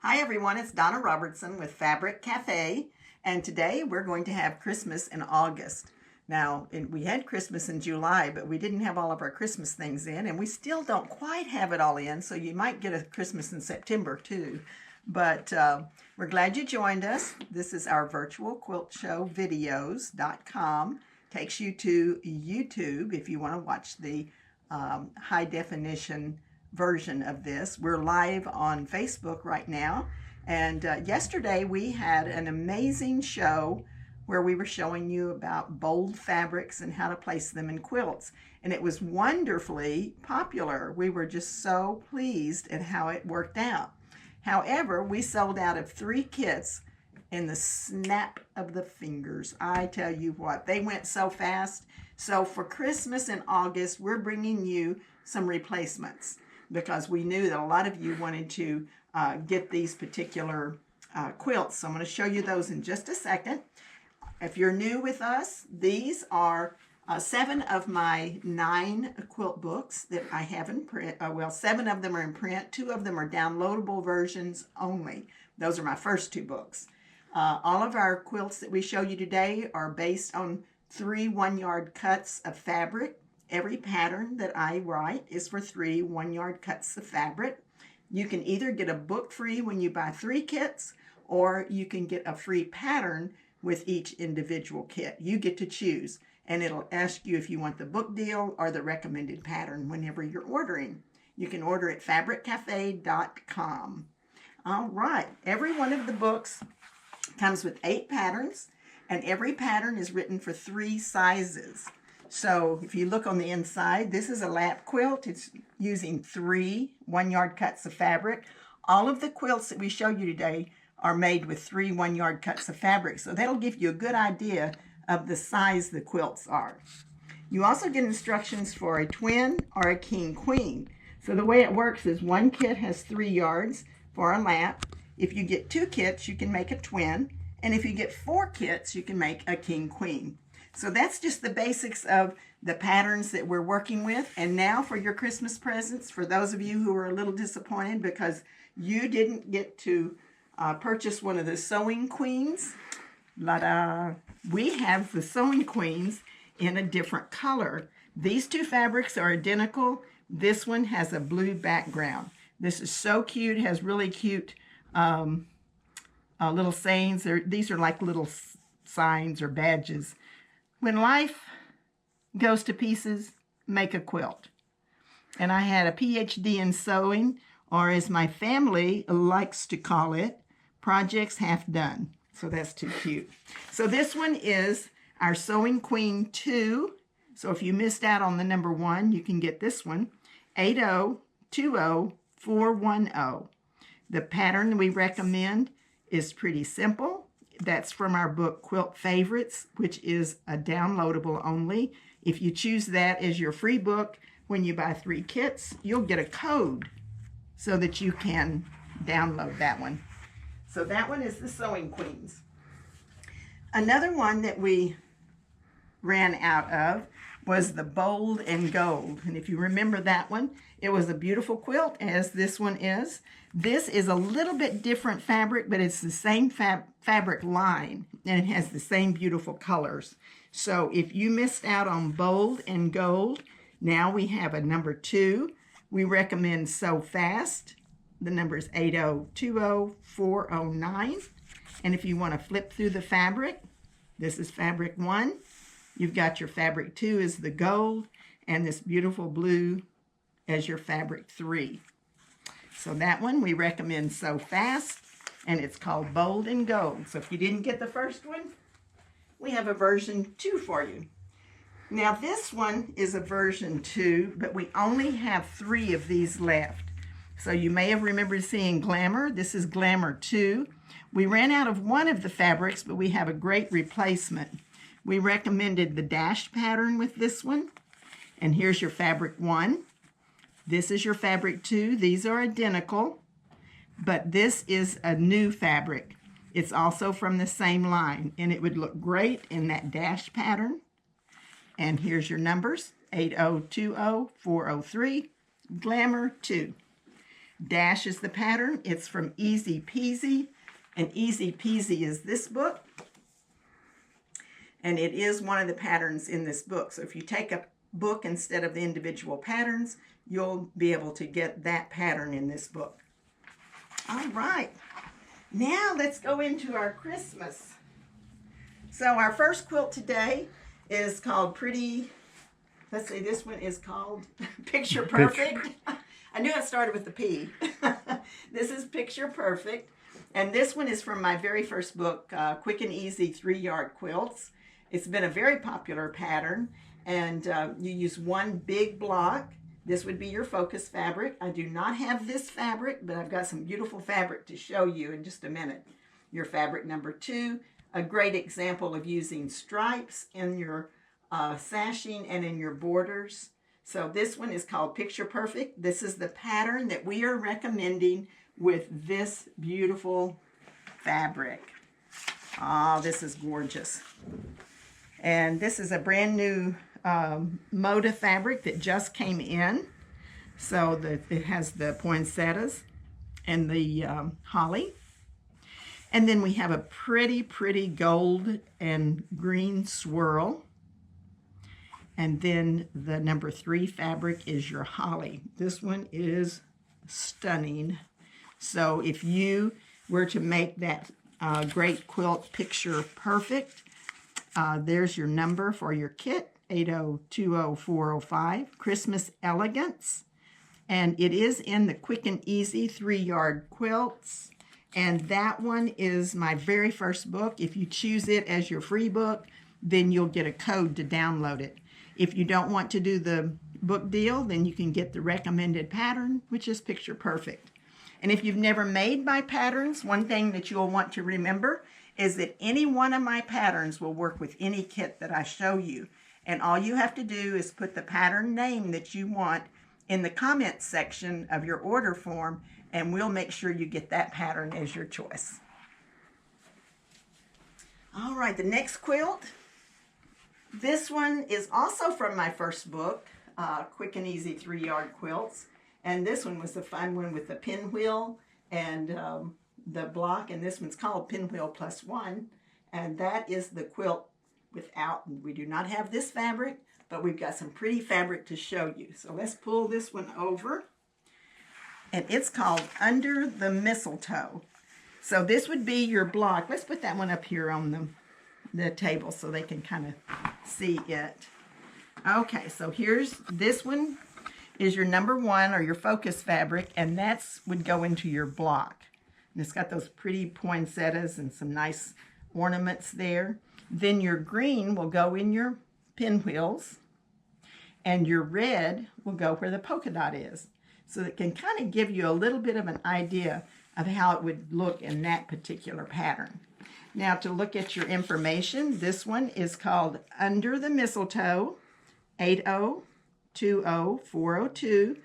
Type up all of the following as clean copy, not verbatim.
Hi everyone, it's Donna Robertson with Fabric Cafe, and today we're going to have Christmas in August. Now, we had Christmas in July, but we didn't have all of our Christmas things in, and we still don't quite have it all in, so you might get a Christmas in September too. But we're glad you joined us. This is our virtual quilt show videos.com. Takes you to YouTube if you want to watch the high definition version of this. We're live on Facebook right now, and yesterday we had an amazing show where we were showing you about bold fabrics and how to place them in quilts, and it was wonderfully popular. We were just so pleased at how it worked out. However, we sold out of 3 kits in the snap of the fingers. I tell you what, they went so fast. So for Christmas in August, we're bringing you some replacements, because we knew that a lot of you wanted to get these particular quilts. So I'm going to show you those in just a second. If you're new with us, these are 7 of my 9 quilt books that I have in print. Well, 7 of them are in print. 2 of them are downloadable versions only. Those are my first 2 books. All of our quilts that we show you today are based on 3 1-yard cuts of fabric. Every pattern that I write is for 3 1-yard cuts of fabric. You can either get a book free when you buy 3 kits, or you can get a free pattern with each individual kit. You get to choose, and it'll ask you if you want the book deal or the recommended pattern whenever you're ordering. You can order at fabriccafe.com. All right, every one of the books comes with 8 patterns, and every pattern is written for 3 sizes. So if you look on the inside, this is a lap quilt. It's using 3 1-yard cuts of fabric. All of the quilts that we show you today are made with 3 1-yard cuts of fabric. So that'll give you a good idea of the size the quilts are. You also get instructions for a twin or a king queen. So the way it works is 1 kit has 3 yards for a lap. If you get 2 kits, you can make a twin. And if you get 4 kits, you can make a king queen. So that's just the basics of the patterns that we're working with. And now for your Christmas presents, for those of you who are a little disappointed because you didn't get to purchase one of the sewing queens, we have the sewing queens in a different color. These 2 fabrics are identical. This one has a blue background. This is so cute. It has really cute little sayings. These are like little signs or badges. When life goes to pieces, make a quilt. And I had a PhD in sewing, or as my family likes to call it, projects half done. So that's too cute. So this one is our Sewing Queen 2. So if you missed out on the number 1, you can get this one, 8020410. The pattern we recommend is pretty simple. That's from our book Quilt Favorites, which is a downloadable only. If you choose that as your free book, when you buy 3 kits, you'll get a code so that you can download that one. So that one is the Sewing Queens. Another one that we ran out of was the Bold and Gold. And if you remember that one, it was a beautiful quilt, as this one is. This is a little bit different fabric, but it's the same fabric line, and it has the same beautiful colors. So if you missed out on Bold and Gold, now we have a number 2. We recommend Sew Fast. The number is 8020409. And if you want to flip through the fabric, this is fabric 1. You've got your fabric 2 is the gold, and this beautiful blue as your fabric 3. So that one we recommend Sew Fast, and it's called Bold and Gold. So if you didn't get the first one, we have a version 2 for you. Now this one is a version 2, but we only have 3 of these left. So you may have remembered seeing Glamour. This is Glamour 2. We ran out of one of the fabrics, but we have a great replacement. We recommended the dashed pattern with this one. And here's your fabric 1. This is your fabric 2. These are identical, but this is a new fabric. It's also from the same line, and it would look great in that dash pattern. And here's your numbers, 8020403, Glamour 2. Dash is the pattern. It's from Easy Peasy, and Easy Peasy is this book. And it is one of the patterns in this book. So if you take a book instead of the individual patterns, you'll be able to get that pattern in this book. All right, now let's go into our Christmas. So our first quilt today is called let's see, this one is called Picture Perfect. I knew it started with the P. This is Picture Perfect. And this one is from my very first book, Quick and Easy 3-Yard Quilts. It's been a very popular pattern, and you use one big block. This would be your focus fabric. I do not have this fabric, but I've got some beautiful fabric to show you in just a minute. Your fabric number 2, a great example of using stripes in your sashing and in your borders. So this one is called Picture Perfect. This is the pattern that we are recommending with this beautiful fabric. Oh, this is gorgeous. And this is a brand new Moda fabric that just came in. So it has the poinsettias and the holly. And then we have a pretty, pretty gold and green swirl. And then the number 3 fabric is your holly. This one is stunning. So if you were to make that great quilt Picture Perfect, there's your number for your kit, 8020405, Christmas Elegance. And it is in the Quick and Easy 3-Yard Quilts. And that one is my very first book. If you choose it as your free book, then you'll get a code to download it. If you don't want to do the book deal, then you can get the recommended pattern, which is Picture Perfect. And if you've never made my patterns, one thing that you'll want to remember is that any one of my patterns will work with any kit that I show you. And all you have to do is put the pattern name that you want in the comments section of your order form, and we'll make sure you get that pattern as your choice. All right, the next quilt. This one is also from my first book, Quick and Easy 3-Yard Quilts. And this one was the fun one with the pinwheel and the block. And this one's called Pinwheel +1. And that is the quilt without, we do not have this fabric, but we've got some pretty fabric to show you. So let's pull this one over. And it's called Under the Mistletoe. So this would be your block. Let's put that one up here on the table so they can kind of see it. Okay, so here's this one is your number 1 or your focus fabric, and that's would go into your block. And it's got those pretty poinsettias and some nice ornaments there. Then your green will go in your pinwheels, and your red will go where the polka dot is. So it can kind of give you a little bit of an idea of how it would look in that particular pattern. Now to look at your information, this one is called Under the Mistletoe, 8020402,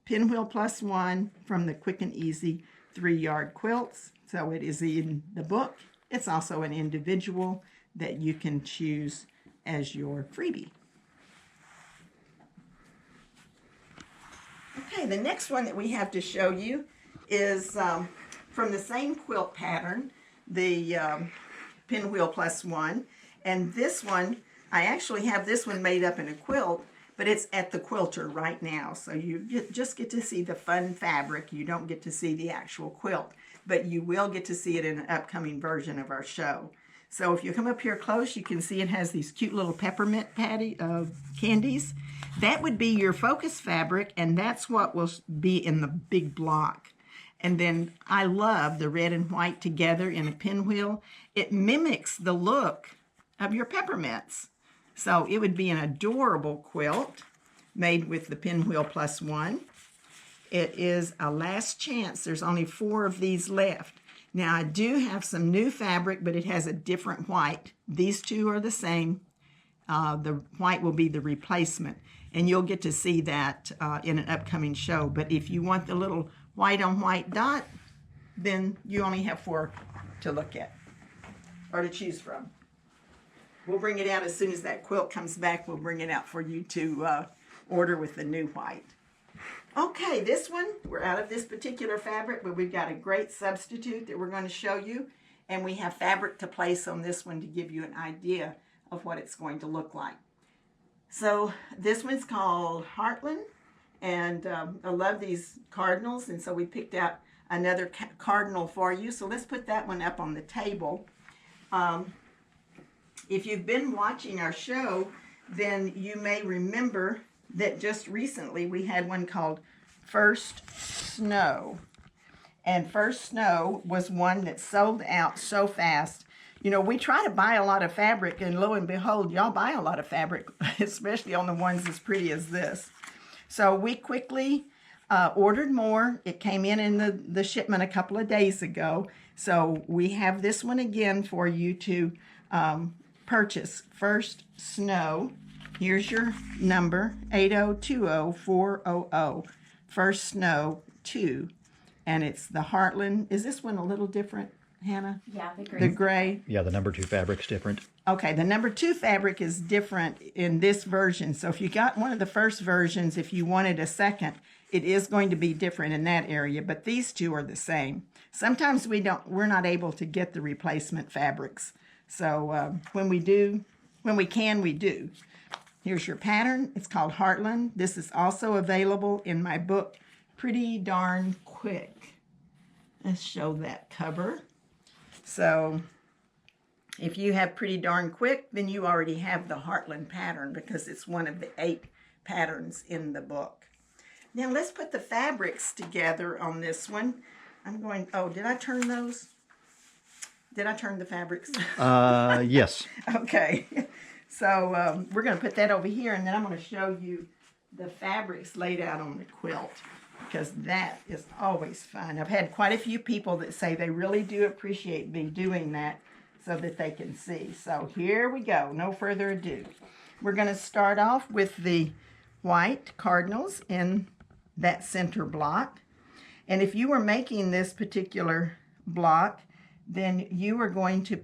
Pinwheel +1 from the Quick and Easy 3-Yard Quilts. So it is in the book. It's also an individual that you can choose as your freebie. Okay, the next one that we have to show you is from the same quilt pattern, the Pinwheel +1. And this one, I actually have this one made up in a quilt, but it's at the quilter right now. So you just get to see the fun fabric. You don't get to see the actual quilt, but you will get to see it in an upcoming version of our show. So if you come up here close, you can see it has these cute little peppermint candies. That would be your focus fabric, and that's what will be in the big block. And then I love the red and white together in a pinwheel. It mimics the look of your peppermints. So it would be an adorable quilt made with the Pinwheel +1. It is a last chance. There's only 4 of these left. Now I do have some new fabric, but it has a different white. These 2 are the same. The white will be the replacement, and you'll get to see that in an upcoming show. But if you want the little white on white dot, then you only have 4 to look at or to choose from. We'll bring it out as soon as that quilt comes back. We'll bring it out for you to order with the new white. Okay, this one, we're out of this particular fabric, but we've got a great substitute that we're going to show you. And we have fabric to place on this one to give you an idea of what it's going to look like. So this one's called Heartland. And I love these cardinals. And so we picked out another cardinal for you. So let's put that one up on the table. If you've been watching our show, then you may remember that just recently we had one called First Snow. And First Snow was one that sold out so fast. You know, we try to buy a lot of fabric, and lo and behold, y'all buy a lot of fabric, especially on the ones as pretty as this. So we quickly ordered more. It came in the shipment a couple of days ago. So we have this one again for you to purchase. First Snow. Here's your number, 8020400. First Snow 2. And it's the Heartland. Is this one a little different, Hannah? Yeah, the gray. The gray? Yeah, the number 2 fabric's different. Okay, the number 2 fabric is different in this version. So if you got one of the first versions, if you wanted a second, it is going to be different in that area. But these two are the same. Sometimes we're not able to get the replacement fabrics. So when we can, we do. Here's your pattern. It's called Heartland. This is also available in my book, Pretty Darn Quick. Let's show that cover. So if you have Pretty Darn Quick, then you already have the Heartland pattern because it's one of the 8 patterns in the book. Now let's put the fabrics together on this one. Did I turn those? Did I turn the fabrics? Yes. Okay. So we're going to put that over here, and then I'm going to show you the fabrics laid out on the quilt, because that is always fun. I've had quite a few people that say they really do appreciate me doing that so that they can see. So here we go. No further ado. We're going to start off with the white cardinals in that center block. And if you were making this particular block, then you are going to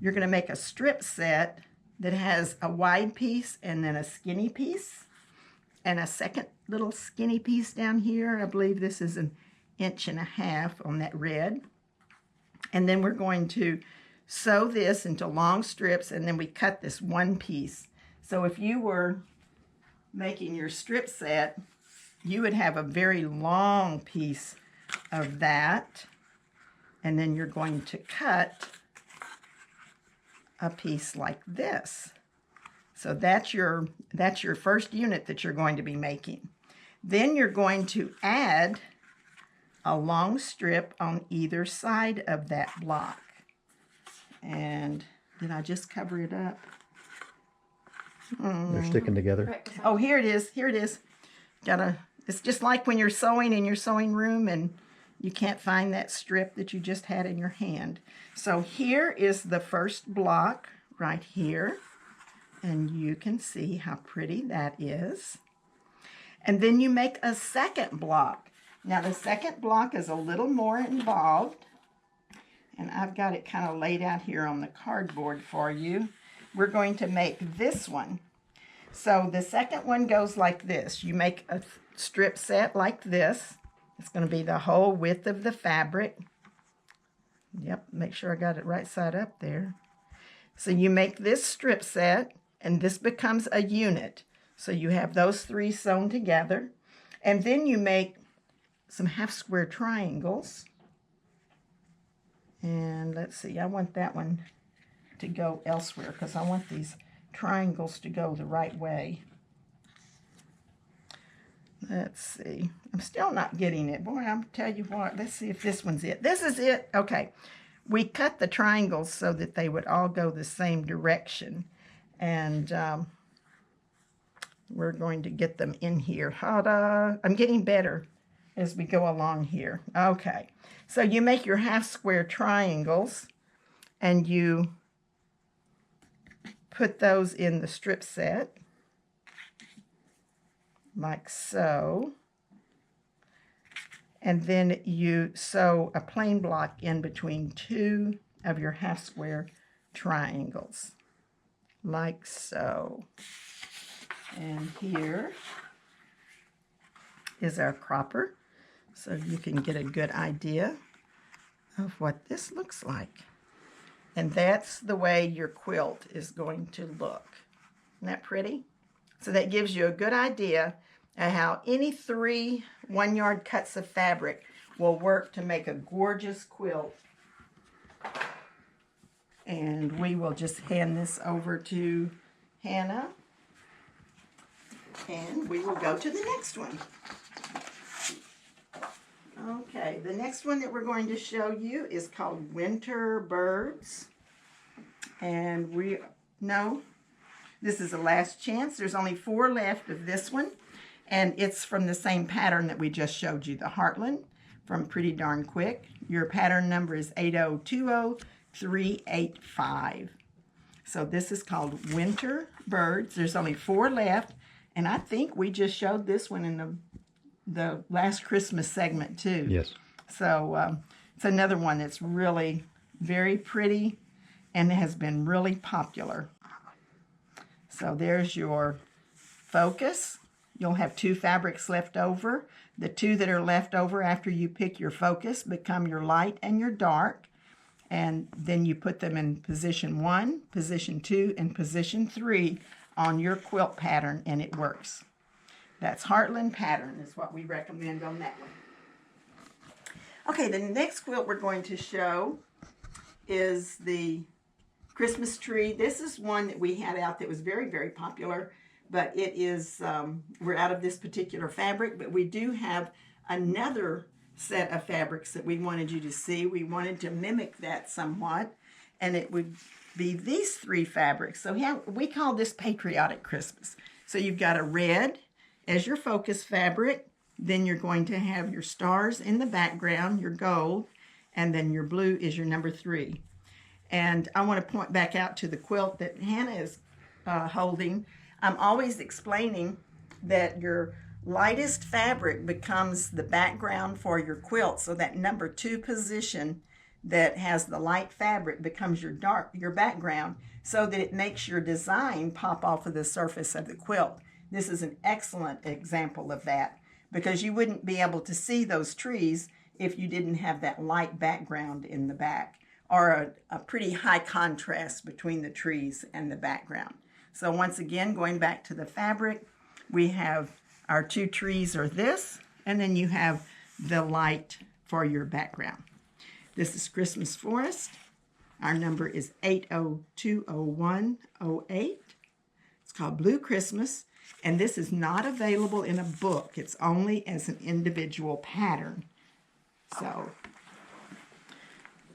you're going to make a strip set that has a wide piece and then a skinny piece and a second little skinny piece down here. I believe this is 1.5 inches on that red. And then we're going to sew this into long strips, and then we cut this one piece. So if you were making your strip set, you would have a very long piece of that, and then you're going to cut a piece like this. So that's your first unit that you're going to be making. Then you're going to add a long strip on either side of that block. And did I just cover it up? They're sticking together. Oh, here it is. Here it is. It's just like when you're sewing in your sewing room and you can't find that strip that you just had in your hand. So here is the first block right here. And you can see how pretty that is. And then you make a second block. Now the second block is a little more involved. And I've got it kind of laid out here on the cardboard for you. We're going to make this one. So the second one goes like this. You make a strip set like this. It's going to be the whole width of the fabric. Yep, make sure I got it right side up there. So you make this strip set, and this becomes a unit. So you have those 3 sewn together. And then you make some half square triangles. And let's see, I want that one to go elsewhere because I want these triangles to go the right way. Let's see. I'm still not getting it. Boy, I'll tell you what. Let's see if this one's it. This is it. Okay. We cut the triangles so that they would all go the same direction. And we're going to get them in here. Ta-da! I'm getting better as we go along here. Okay. So you make your half square triangles and you put those in the strip set. Like so. And then you sew a plain block in between 2 of your half square triangles. Like so. And here is our cropper, so you can get a good idea of what this looks like. And that's the way your quilt is going to look. Isn't that pretty? So that gives you a good idea of how any 3 1-yard cuts of fabric will work to make a gorgeous quilt. And we will just hand this over to Hannah, and we will go to the next one. Okay, the next one that we're going to show you is called Winter Birds. And this is the last chance. There's only 4 left of this one, and it's from the same pattern that we just showed you, the Heartland from Pretty Darn Quick. Your pattern number is 8020385. So this is called Winter Birds. There's only 4 left, and I think we just showed this one in the last Christmas segment too. Yes. So it's another one that's really very pretty and has been really popular. So there's your focus. You'll have 2 fabrics left over. The 2 that are left over after you pick your focus become your light and your dark. And then you put them in position 1, position 2, and position 3 on your quilt pattern, and it works. That's Heartland pattern is what we recommend on that one. Okay, the next quilt we're going to show is the Christmas tree. This is one that we had out that was very, very popular, but it is, we're out of this particular fabric, but we do have another set of fabrics that we wanted you to see. We wanted to mimic that somewhat, and it would be these 3 fabrics. So we call this Patriotic Christmas. So you've got a red as your focus fabric, then you're going to have your stars in the background, your gold, and then your blue is your number 3. And I want to point back out to the quilt that Hannah is holding. I'm always explaining that your lightest fabric becomes the background for your quilt. So that number 2 position that has the light fabric becomes your background, so that it makes your design pop off of the surface of the quilt. This is an excellent example of that, because you wouldn't be able to see those trees if you didn't have that light background in the back, or a pretty high contrast between the trees and the background. So once again, going back to the fabric, we have our 2 trees are this, and then you have the light for your background. This is Christmas Forest. Our number is 8020108. It's called Blue Christmas, and this is not available in a book. It's only as an individual pattern. So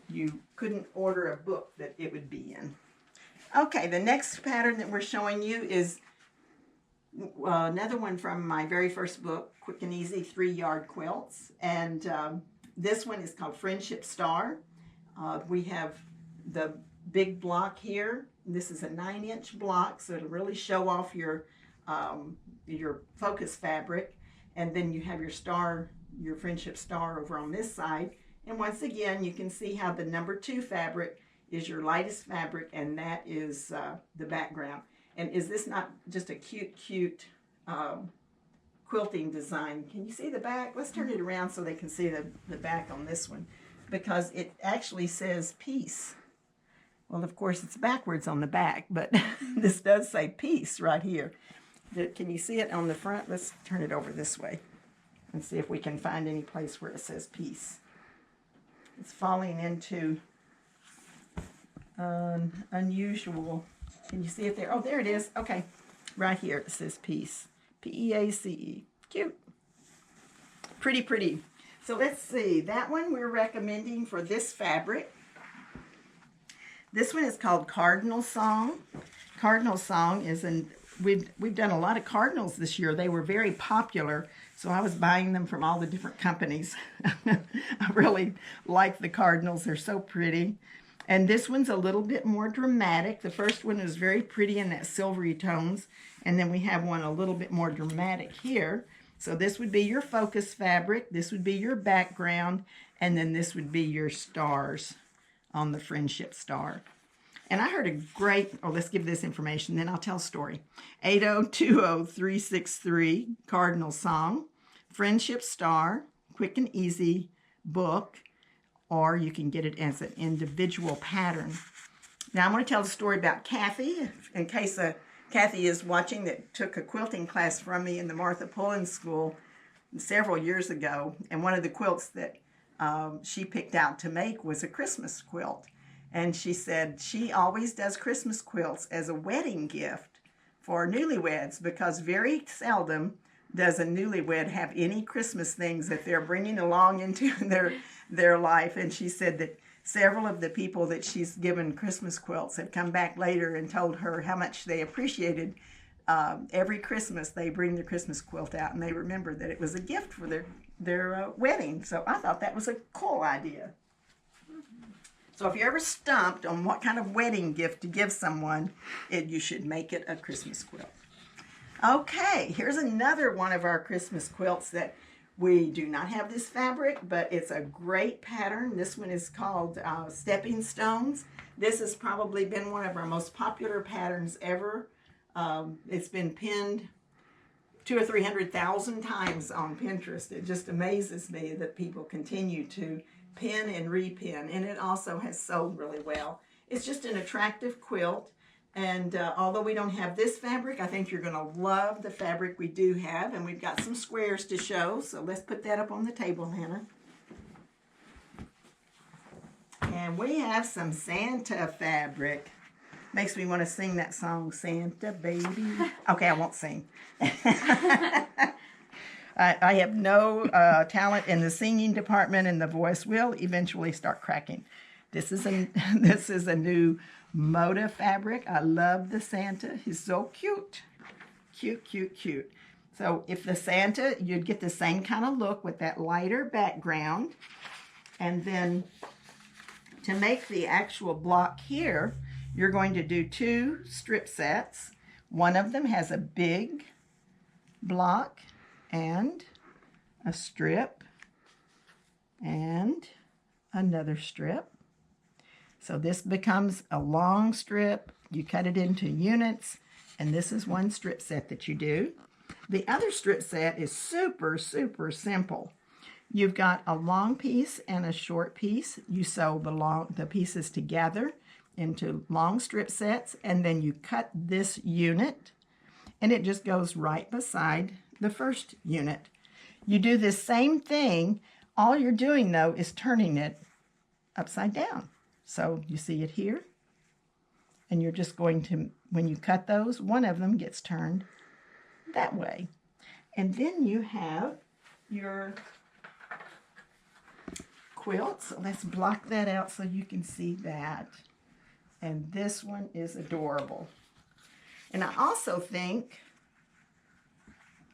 you couldn't order a book that it would be in. Okay, the next pattern that we're showing you is another one from my very first book, Quick and Easy 3-Yard Quilts. And this one is called Friendship Star. We have the big block here. This is a 9-inch block, so it'll really show off your focus fabric. And then you have your star, your Friendship Star over on this side. And once again, you can see how the number 2 fabric is your lightest fabric, and that is the background. And is this not just a cute quilting design? Can you see the back? Let's turn it around so they can see the back on this one, because it actually says peace. Well, of course, it's backwards on the back, but this does say peace right here. Can you see it on the front? Let's turn it over this way and see if we can find any place where it says peace. It's falling into unusual. Can you see it there? Oh, there it is. Okay. Right here it says peace. P-E-A-C-E. Cute. Pretty, pretty. So let's see. That one we're recommending for this fabric. This one is called Cardinal Song. Cardinal Song is we've done a lot of cardinals this year. They were very popular, so I was buying them from all the different companies. I really like the cardinals. They're so pretty. And this one's a little bit more dramatic. The first one is very pretty in that silvery tones. And then we have one a little bit more dramatic here. So this would be your focus fabric. This would be your background. And then this would be your stars on the Friendship Star. And I heard a great, let's give this information, then I'll tell a story. 8020363, Cardinal Song. Friendship Star, quick and easy book, or you can get it as an individual pattern. Now I'm going to tell the story about Kathy, in case Kathy is watching, that took a quilting class from me in the Martha Pullen School several years ago. And one of the quilts that she picked out to make was a Christmas quilt. And she said she always does Christmas quilts as a wedding gift for newlyweds, because very seldom does a newlywed have any Christmas things that they're bringing along into their life. And she said that several of the people that she's given Christmas quilts have come back later and told her how much they appreciated every Christmas they bring the Christmas quilt out, and they remember that it was a gift for their wedding. So I thought that was a cool idea. So if you're ever stumped on what kind of wedding gift to give someone, you should make it a Christmas quilt. Okay, here's another one of our Christmas quilts that we do not have this fabric, but it's a great pattern. This one is called Stepping Stones. This has probably been one of our most popular patterns ever. It's been pinned 200,000 or 300,000 times on Pinterest. It just amazes me that people continue to pin and repin, and it also has sold really well. It's just an attractive quilt, and although we don't have this fabric, I think you're going to love the fabric we do have, and we've got some squares to show, so let's put that up on the table, Hannah. And we have some Santa fabric. Makes me want to sing that song, Santa Baby. Okay, I won't sing. I have no talent in the singing department, and the voice will eventually start cracking. This is a new Moda fabric. I love the Santa. He's so cute. Cute, cute, cute. So if the Santa, you'd get the same kind of look with that lighter background. And then to make the actual block here, you're going to do 2 strip sets. One of them has a big block and a strip and another strip. So this becomes a long strip. You cut it into units, and this is one strip set that you do. The other strip set is super, super simple. You've got a long piece and a short piece. You sew the pieces together into long strip sets, and then you cut this unit, and it just goes right beside the first unit. You do this same thing. All you're doing, though, is turning it upside down. So you see it here, and you're just going to, when you cut those, one of them gets turned that way. And then you have your quilt. So let's block that out so you can see that. And this one is adorable. And I also think,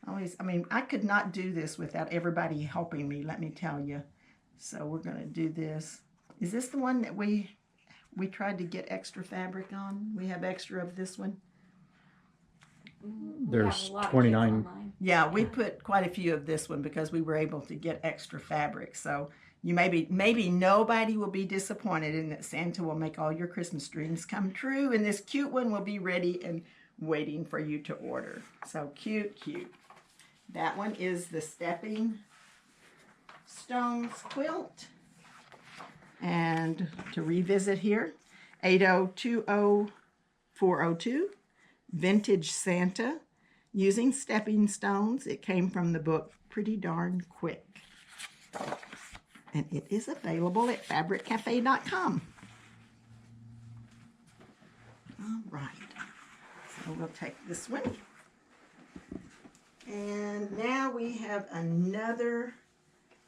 I could not do this without everybody helping me, let me tell you. So we're going to do this. Is this the one that we tried to get extra fabric on? We have extra of this one. There's 29. Yeah, we put quite a few of this one because we were able to get extra fabric. So you maybe nobody will be disappointed in that Santa will make all your Christmas dreams come true, and this cute one will be ready and waiting for you to order. So cute, cute. That one is the Stepping Stones quilt. And to revisit here, 8020402, Vintage Santa, using stepping stones. It came from the book Pretty Darn Quick. And it is available at fabriccafe.com. All right. So we'll take this one. And now we have another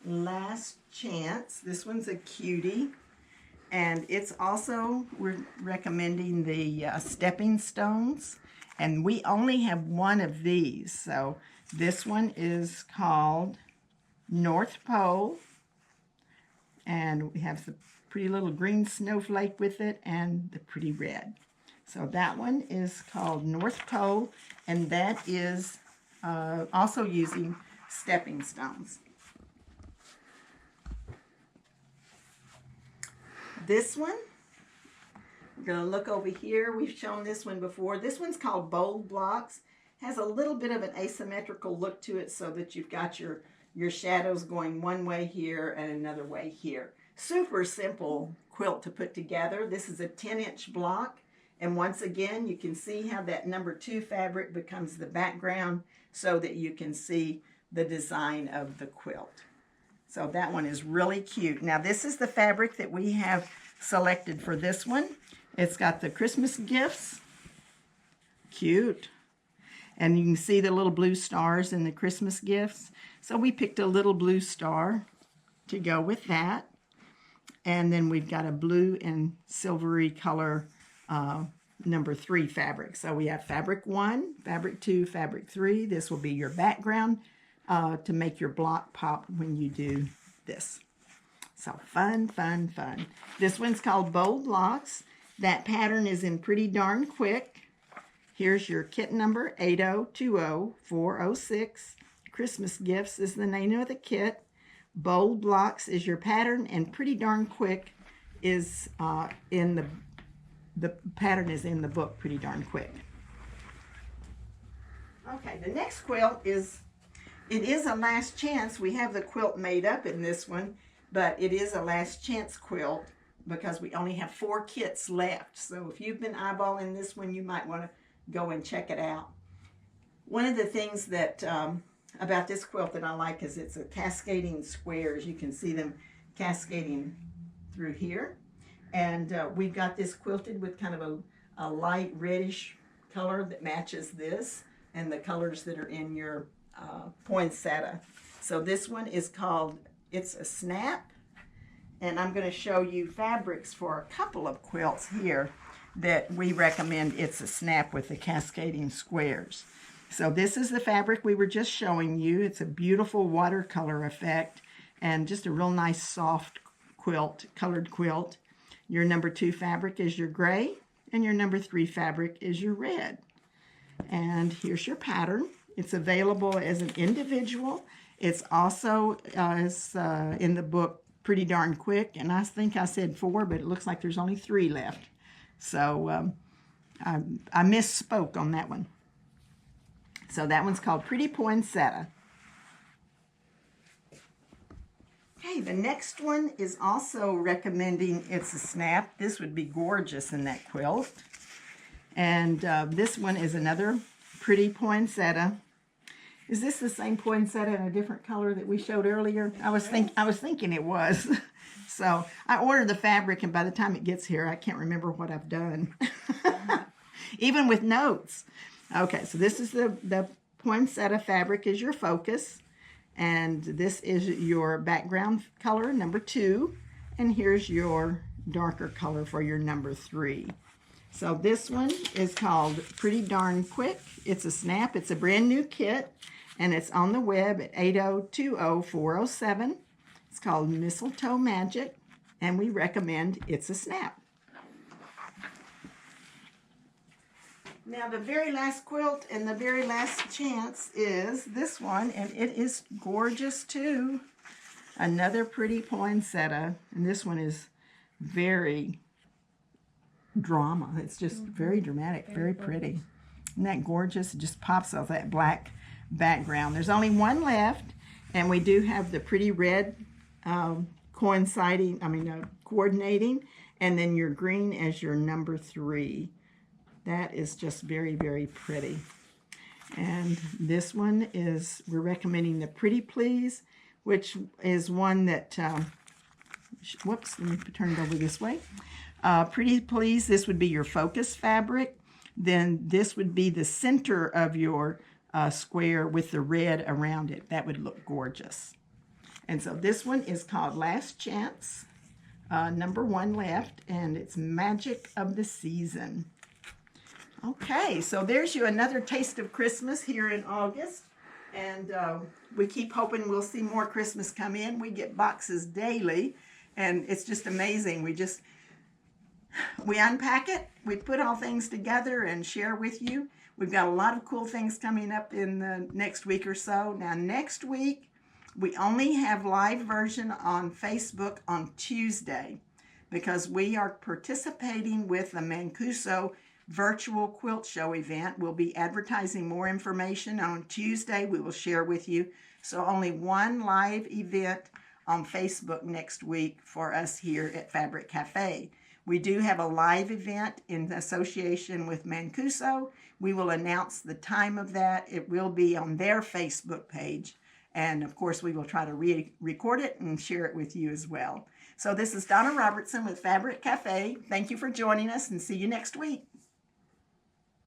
Last Chance. This one's a cutie, and it's also, we're recommending the Stepping Stones, and we only have one of these. So this one is called North Pole, and we have the pretty little green snowflake with it and the pretty red. So that one is called North Pole, and that is also using stepping stones. This one, we're going to look over here. We've shown this one before. This one's called Bold Blocks. Has a little bit of an asymmetrical look to it so that you've got your your shadows going one way here and another way here. Super simple quilt to put together. This is a 10-inch block. And once again, you can see how that number 2 fabric becomes the background so that you can see the design of the quilt. So that one is really cute. Now this is the fabric that we have selected for this one. It's got the Christmas gifts. Cute. And you can see the little blue stars in the Christmas gifts. So we picked a little blue star to go with that. And then we've got a blue and silvery color number 3 fabric. So we have fabric 1, fabric 2, fabric 3. This will be your background to make your block pop when you do this. So fun, fun, fun. This one's called Bold Locks. That pattern is in Pretty Darn Quick. Here's your kit number 8020406. Christmas Gifts is the name of the kit. Bold Blocks is your pattern, and Pretty Darn Quick is in the pattern is in the book Pretty Darn Quick. Okay, the next quilt is, it is a last chance. We have the quilt made up in this one, but it is a last chance quilt because we only have 4 kits left. So if you've been eyeballing this one, you might want to go and check it out. One of the things that about this quilt that I like is it's a cascading squares. You can see them cascading through here. And we've got this quilted with kind of a light reddish color that matches this and the colors that are in your poinsettia. So this one is called It's a Snap. And I'm going to show you fabrics for a couple of quilts here that we recommend It's a Snap with the cascading squares. So this is the fabric we were just showing you. It's a beautiful watercolor effect and just a real nice soft quilt, colored quilt. Your number 2 fabric is your gray and your number 3 fabric is your red. And here's your pattern. It's available as an individual. It's also in the book Pretty Darn Quick, and I think I said 4, but it looks like there's only 3 left. So I misspoke on that one. So that one's called Pretty Poinsettia. Okay, the next one is also recommending It's a Snap. This would be gorgeous in that quilt. And this one is another pretty poinsettia. Is this the same poinsettia in a different color that we showed earlier? I was thinking it was. So I ordered the fabric, and by the time it gets here, I can't remember what I've done. Even with notes. Okay, so this is the poinsettia fabric is your focus. And this is your background color, number 2. And here's your darker color for your number 3. So this one is called Pretty Darn Quick. It's a Snap. It's a brand new kit. And it's on the web at 8020407. It's called Mistletoe Magic. And we recommend It's a Snap. Now the very last quilt and the very last chance is this one, and it is gorgeous too. Another pretty poinsettia, and this one is very drama. It's just very dramatic, very pretty. Isn't that gorgeous? It just pops off that black background. There's only one left, and we do have the pretty red coordinating, and then your green as your number 3. That is just very, very pretty. And this one is, we're recommending the Pretty Please, which is one that, whoops, let me turn it over this way. Pretty Please, this would be your focus fabric. Then this would be the center of your square with the red around it. That would look gorgeous. And so this one is called Last Chance, number 1 left, and it's Magic of the Season. Okay, so there's you another taste of Christmas here in August, and we keep hoping we'll see more Christmas come in. We get boxes daily, and it's just amazing. We unpack it, we put all things together and share with you. We've got a lot of cool things coming up in the next week or so. Now next week, we only have live version on Facebook on Tuesday because we are participating with the Mancuso virtual quilt show event. We'll be advertising more information on Tuesday. We will share with you So only one live event on Facebook next week for us here at Fabric Cafe. We do have a live event in association with Mancuso. We will announce the time of that. It will be on their Facebook page. And of course, we will try to record it and share it with you as well. So this is Donna Robertson with Fabric Cafe. Thank you for joining us and see you next week.